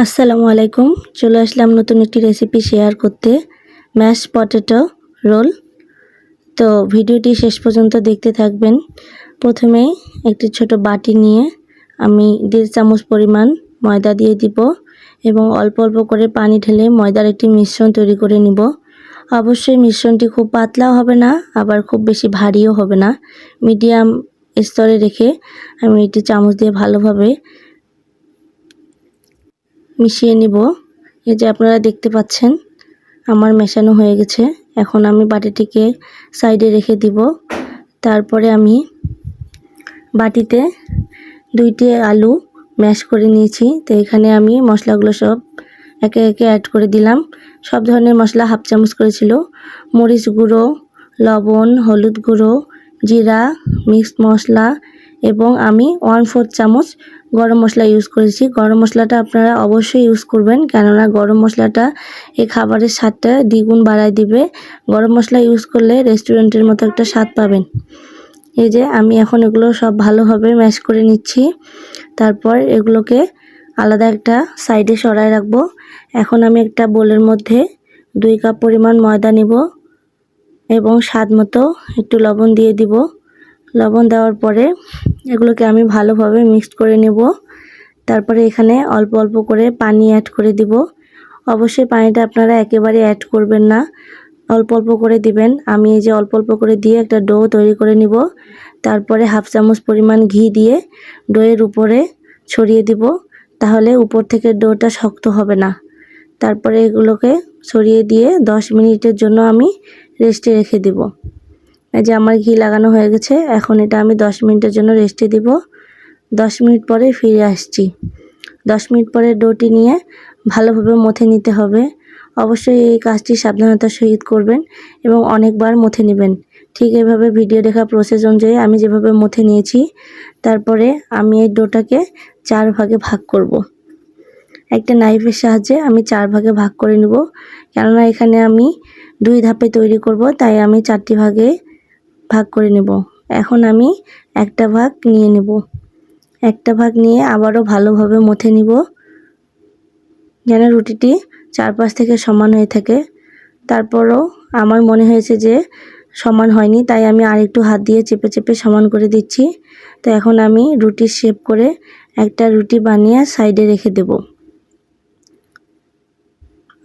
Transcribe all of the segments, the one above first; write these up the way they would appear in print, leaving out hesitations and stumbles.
আসসালামু আলাইকুম। চলে আসলাম নতুন একটি রেসিপি শেয়ার করতে, ম্যাশ পটেটো রোল। তো ভিডিওটি শেষ পর্যন্ত দেখতে থাকবেন। প্রথমেই একটি ছোট বাটি নিয়ে আমি 1.5 চামচ পরিমাণ ময়দা দিয়ে দিব এবং অল্প অল্প করে পানি ঢেলে ময়দার একটি মিশ্রণ তৈরি করে নিব। অবশ্যই মিশ্রণটি খুব পাতলাও হবে না, আবার খুব বেশি ভারীও হবে না, মিডিয়াম স্তরে রেখে আমি একটি চামচ দিয়ে ভালোভাবে মিশিয়ে নিব। এই যে আপনারা দেখতে পাচ্ছেন আমার মেশানো হয়ে গেছে। এখন আমি বাটিটিকে সাইডে রেখে দিব। তারপরে আমি বাটিতে 2টি আলু ম্যাশ করে নিয়েছি। তো এখানে আমি মশলাগুলো সব একে একে অ্যাড করে দিলাম। সব ধরনের মশলা হাফ চামচ করে ছিল। মরিচ গুঁড়ো, লবণ, হলুদ গুঁড়ো, জিরা, মিক্সড মশলা এবং আমি 1/4 চামচ গরম মশলা ইউজ করেছি। গরম মশলাটা আপনারা অবশ্যই ইউজ করবেন, কেননা গরম মশলাটা এই খাবারের স্বাদটা দ্বিগুণ বাড়ায় দিবে। গরম মশলা ইউজ করলে রেস্টুরেন্টের মতো একটা স্বাদ পাবেন। এই যে আমি এখন এগুলো সব ভালোভাবে ম্যাশ করে নিচ্ছি। তারপর এগুলোকে আলাদা একটা সাইডে সরায় রাখবো। এখন আমি একটা বোলের মধ্যে 2 কাপ পরিমাণ ময়দা নিব এবং স্বাদ মতো একটু লবণ দিয়ে দিব। লবণ দেওয়ার পরে এগুলোকে আমি ভালোভাবে মিক্সড করে নেব। তারপরে এখানে অল্প অল্প করে পানি অ্যাড করে দিব। অবশ্যই পানিটা আপনারা একেবারে অ্যাড করবেন না, অল্প অল্প করে দিবেন। আমি এই যে অল্প অল্প করে দিয়ে একটা ডো তৈরি করে নিব। তারপরে হাফ চামচ পরিমাণ ঘি দিয়ে ডোয়ের উপরে ছড়িয়ে দিব, তাহলে উপর থেকে ডোটা শক্ত হবে না। তারপরে এগুলোকে ছড়িয়ে দিয়ে 10 মিনিটের জন্য আমি রেস্টে রেখে দিব। এই যে আমার ঘি লাগানো হয়ে গেছে। এখন এটা আমি 10 মিনিটের জন্য রেস্টে দিব। 10 মিনিট পরে ফিরে আসছি। 10 মিনিট পরে ডোটি নিয়ে ভালোভাবে মথে নিতে হবে। অবশ্যই এই কাজটি সাবধানতার সহিত করবেন এবং অনেকবার মথে নেবেন। ঠিক এভাবে ভিডিও দেখা প্রসেস অনুযায়ী আমি যেভাবে মথে নিয়েছি। তারপরে আমি এই ডোটাকে 4 ভাগে ভাগ করব। একটা নাইফের সাহায্যে আমি 4 ভাগে ভাগ করে নেব, কেননা এখানে আমি 2 ধাপে তৈরি করব, তাই আমি 4টি ভাগে ভাগ করে নেব। এখন আমি একটা ভাগ নিয়ে নেব। একটা ভাগ নিয়ে আবারও ভালোভাবে মথে নিব, যেন রুটিটি চারপাশ থেকে সমান হয়ে থাকে। তারপরও আমার মনে হয়েছে যে সমান হয়নি, তাই আমি আরেকটু হাত দিয়ে চেপে চেপে সমান করে দিচ্ছি। তো এখন আমি রুটির শেপ করে একটা রুটি বানিয়ে সাইডে রেখে দেব।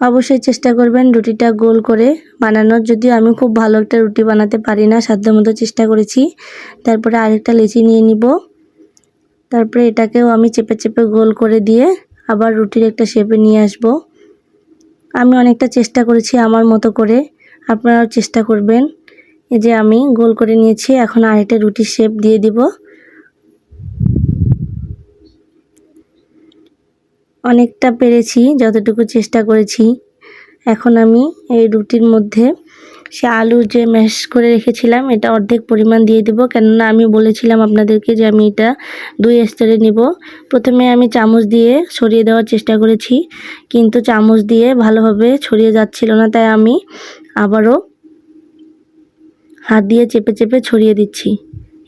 অবশ্যই চেষ্টা করবেন রুটিটা গোল করে বানানোর। যদিও আমি খুব ভালো একটা রুটি বানাতে পারি না, সাধ্যমতো চেষ্টা করেছি। তারপরে আরেকটা লেচি নিয়ে নিব। তারপরে এটাকেও আমি চেপে চেপে গোল করে দিয়ে আবার রুটির একটা শেপে নিয়ে আসব। আমি অনেকটা চেষ্টা করেছি আমার মতো করে, আপনারাও চেষ্টা করবেন। এই যে আমি গোল করে নিয়েছি। এখন আরেকটা রুটির শেপ দিয়ে দিব। অনেকটা পেরেছি, যতটুকু চেষ্টা করেছি। এখন আমি এই রুটির মধ্যে সে আলু যে ম্যাশ করে রেখেছিলাম এটা অর্ধেক পরিমাণ দিয়ে দিব, কেননা আমি বলেছিলাম আপনাদেরকে যে আমি এটা 2 স্তরে নিব। প্রথমে আমি চামচ দিয়ে ছড়িয়ে দেওয়ার চেষ্টা করেছি, কিন্তু চামচ দিয়ে ভালোভাবে ছড়িয়ে যাচ্ছিল না, তাই আমি আবারও হাত দিয়ে চেপে চেপে ছড়িয়ে দিচ্ছি।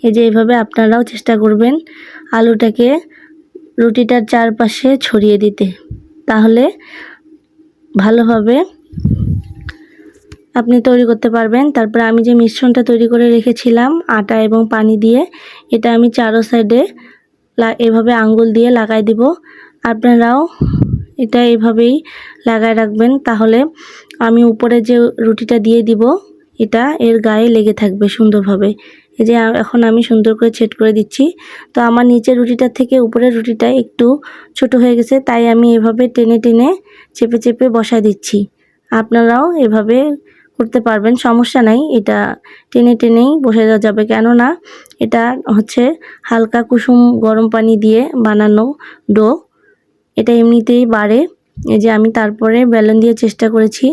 এই যে এইভাবে আপনারাও চেষ্টা করবেন আলুটাকে রুটিটার চারপাশে ছড়িয়ে দিতে, তাহলে ভালোভাবে আপনি তৈরি করতে পারবেন। তারপরে আমি যে মিশ্রণটা তৈরি করে রেখেছিলাম আটা এবং পানি দিয়ে, এটা আমি চারো সাইডে এভাবে আঙ্গুল দিয়ে লাগাই দিব। আপনারাও এটা এভাবেই লাগায় রাখবেন, তাহলে আমি উপরে যে রুটিটা দিয়ে দিব এটা এর গায়ে লেগে থাকবে সুন্দরভাবে। এই যে এখন আমি সুন্দর করে সেট করে দিচ্ছি। তো আমার নিচের রুটিটার থেকে উপরের রুটিটা একটু ছোট হয়ে গেছে, তাই আমি এভাবে টেনে টেনে চেপে চেপে বসায় দিচ্ছি। আপনারাও এভাবে করতে পারবেন, সমস্যা নাই। এটা টেনে টেনেই বসে দেওয়া যাবে, কেননা এটা হচ্ছে হালকা কুসুম গরম পানি দিয়ে বানানো ডো, এটা এমনিতেই বাড়ে। এই যে আমি তারপরে বেলুন দিয়ে চেষ্টা করেছি,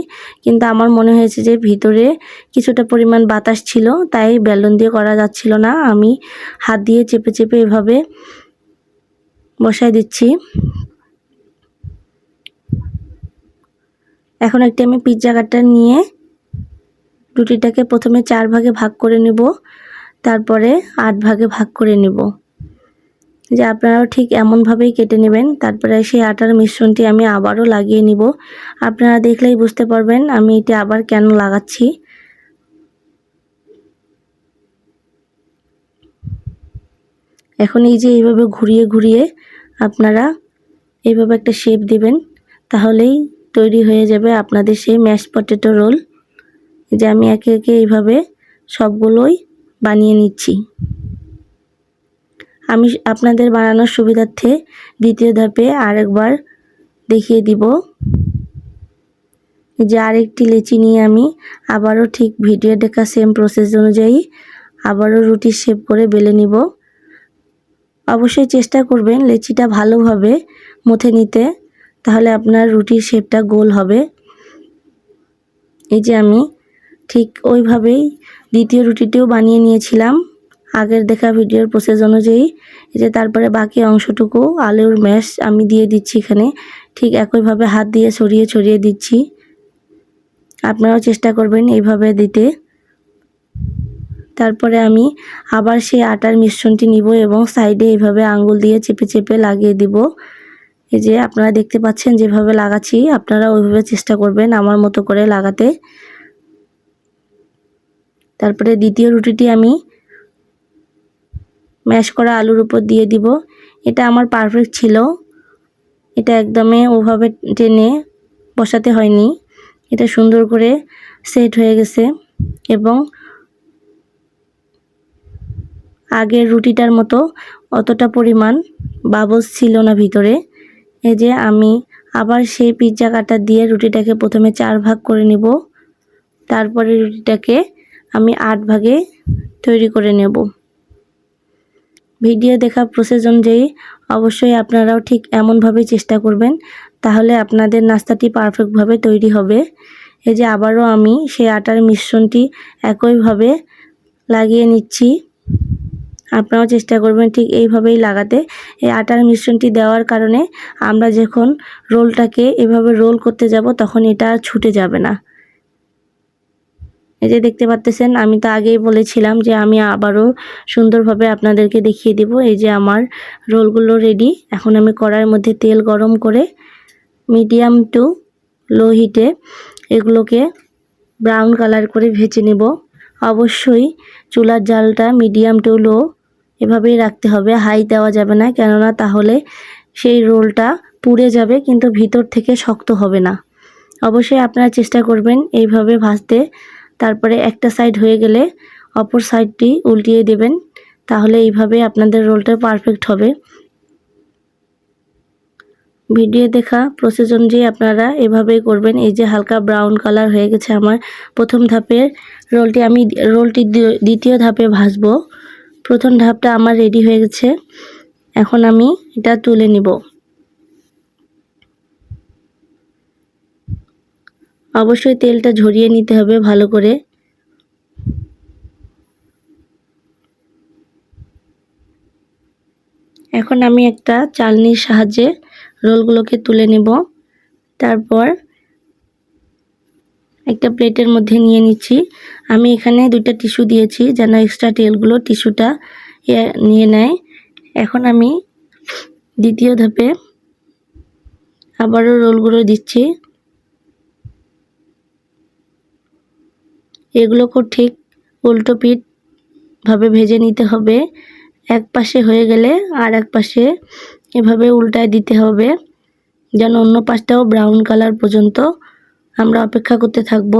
কিন্তু আমার মনে হয়েছে যে ভিতরে কিছুটা পরিমাণ বাতাস ছিল, তাই বেলুন দিয়ে করা যাচ্ছিল না। আমি হাত দিয়ে চেপে চেপে এভাবে বসায় দিচ্ছি। এখন একটি আমি পিৎজা কাটার নিয়ে রুটিটাকে প্রথমে 4 ভাগে ভাগ করে নেব, তারপরে 8 ভাগে ভাগ করে নেব। যে আপনারাও ঠিক এমনভাবেই কেটে নেবেন। তারপরে সেই আটার মিশ্রণটি আমি আবারও লাগিয়ে নিব। আপনারা দেখলেই বুঝতে পারবেন আমি এটা আবার কেন লাগাচ্ছি। এখন এই যে এইভাবে ঘুরিয়ে ঘুরিয়ে আপনারা এইভাবে একটা শেপ দিবেন, তাহলেই তৈরি হয়ে যাবে আপনাদের সেই ম্যাশ পটেটো রোল। যে আমি একে একে এইভাবে সবগুলোই বানিয়ে নিচ্ছি। আমি আপনাদের বানানোর সুবিধার্থে দ্বিতীয় ধাপে আরেকবার দেখিয়ে দিব। যে আরেকটি লেচি নিয়ে আমি আবারও ঠিক ভিডিও দেখা সেম প্রসেস অনুযায়ী আবারও রুটির শেপ করে বেলে নিব। অবশ্যই চেষ্টা করবেন লেচিটা ভালোভাবে মুথে নিতে, তাহলে আপনার রুটির শেপটা গোল হবে। এই যে আমি ঠিক ওইভাবেই দ্বিতীয় রুটিটিও বানিয়ে নিয়েছিলাম আগের দেখা ভিডিওর প্রসেস অনুযায়ী। এই যে তারপরে বাকি অংশটুকু আলুর ম্যাশ আমি দিয়ে দিচ্ছি এখানে, ঠিক একইভাবে হাত দিয়ে ছড়িয়ে ছড়িয়ে দিচ্ছি। আপনারাও চেষ্টা করবেন এইভাবে দিতে। তারপরে আমি আবার সেই আটার মিশ্রণটি নিব এবং সাইডে এইভাবে আঙ্গুল দিয়ে চেপে চেপে লাগিয়ে দিব। এই যে আপনারা দেখতে পাচ্ছেন যেভাবে লাগাচ্ছি, আপনারা ওইভাবে চেষ্টা করবেন আমার মতো করে লাগাতে। তারপরে দ্বিতীয় রুটিটি আমি ম্যাশ করা আলুর উপর দিয়ে দিব। এটা আমার পারফেক্ট ছিল, এটা একদমই ওভাবে টেনে বসাতে হয়নি, এটা সুন্দর করে সেট হয়ে গেছে এবং আগের রুটিটার মতো অতটা পরিমাণ বাবলস ছিল না ভিতরে। এই যে আমি আবার সেই পিৎজা কাটার দিয়ে রুটিটাকে প্রথমে 4 ভাগ করে নিব, তারপরে রুটিটাকে আমি 8 ভাগে তৈরি করে নেব। ভিডিও দেখা প্রসেস অনুযায়ী অবশ্যই আপনারাও ঠিক এমনভাবেই চেষ্টা করবেন, তাহলে আপনাদের নাস্তাটি পারফেক্টভাবে তৈরি হবে। এই যে আবারও আমি সেই আটার মিশ্রণটি একইভাবে লাগিয়ে নিচ্ছি। আপনারাও চেষ্টা করবেন ঠিক এইভাবেই লাগাতে। এই আটার মিশ্রণটি দেওয়ার কারণে আমরা যখন রোলটাকে এভাবে রোল করতে যাব তখন এটা আর ছুটে যাবে না। এই যে দেখতে পাচ্ছেন আমি তো আগেই বলেছিলাম যে আমি আবারও সুন্দরভাবে আপনাদেরকে দেখিয়ে দিব। এই যে আমার রোলগুলো রেডি। এখন আমি কড়াইয়ের মধ্যে তেল গরম করে মিডিয়াম টু লো হিটে এগুলোকে ব্রাউন কালার করে ভেজে নেব। অবশ্যই চুলার জালটা মিডিয়াম টু লো এভাবেই রাখতে হবে, হাই দেওয়া যাবে না, কেননা তাহলে সেই রোলটা পুড়ে যাবে কিন্তু ভিতর থেকে শক্ত হবে না। অবশ্যই আপনারা চেষ্টা করবেন এইভাবে ভাজতে। তারপরে একটা সাইড হয়ে গেলে অপর সাইডটি উল্টিয়ে দেবেন, তাহলে এইভাবে আপনাদের রোলটা পারফেক্ট হবে। ভিডিও দেখা প্রসেস অনুযায়ী আপনারা এভাবেই করবেন। এই যে হালকা ব্রাউন কালার হয়ে গেছে আমার প্রথম ধাপের রোলটি। আমি রোলটি দ্বিতীয় ধাপে ভাজবো। প্রথম ধাপটা আমার রেডি হয়ে গেছে, এখন আমি এটা তুলে নিব। অবশ্যই তেলটা ঝরিয়ে নিতে হবে ভালো করে। এখন আমি একটা চালনির সাহায্যে রোলগুলোকে তুলে নেব। তারপর একটা প্লেটের মধ্যে নিয়ে নিচ্ছি। আমি এখানে 2টা টিস্যু দিয়েছি যেন এক্সট্রা তেলগুলো টিস্যুটা নিয়ে নেয়। এখন আমি দ্বিতীয় ধাপে আবারও রোলগুলো দিচ্ছি। এগুলোকে ঠিক উল্টো পিঠ ভাবে ভেজে নিতে হবে। এক পাশে হয়ে গেলে আর এক পাশে এভাবে উল্টায় দিতে হবে, যেন অন্য পাশটাও ব্রাউন কালার পর্যন্ত আমরা অপেক্ষা করতে থাকব।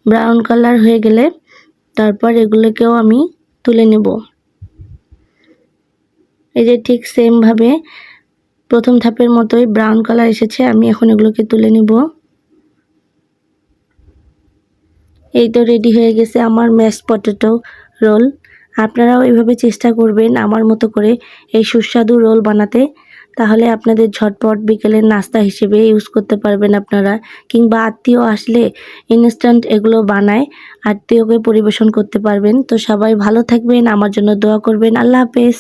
ব্রাউন কালার হয়ে গেলে তারপর এগুলোকেও আমি তুলে নেব। এই যে ঠিক সেম ভাবে প্রথম ধাপের মতোই ব্রাউন কালার এসেছে, আমি এখন এগুলোকে তুলে নেব। এই তো রেডি হয়ে গেছে আমার ম্যাশ পটেটো রোল। আপনারাও এভাবে চেষ্টা করবেন আমার মতো করে এই সুস্বাদু রোল বানাতে, তাহলে আপনাদের ঝটপট বিকেলের নাস্তা হিসেবে ইউজ করতে পারবেন আপনারা, কিংবা আত্মীয় আসলে ইনস্ট্যান্ট এগুলো বানায় আত্মীয়কে পরিবেশন করতে পারবেন। তো সবাই ভালো থাকবেন, আমার জন্য দোয়া করবেন। আল্লাহ হাফেজ।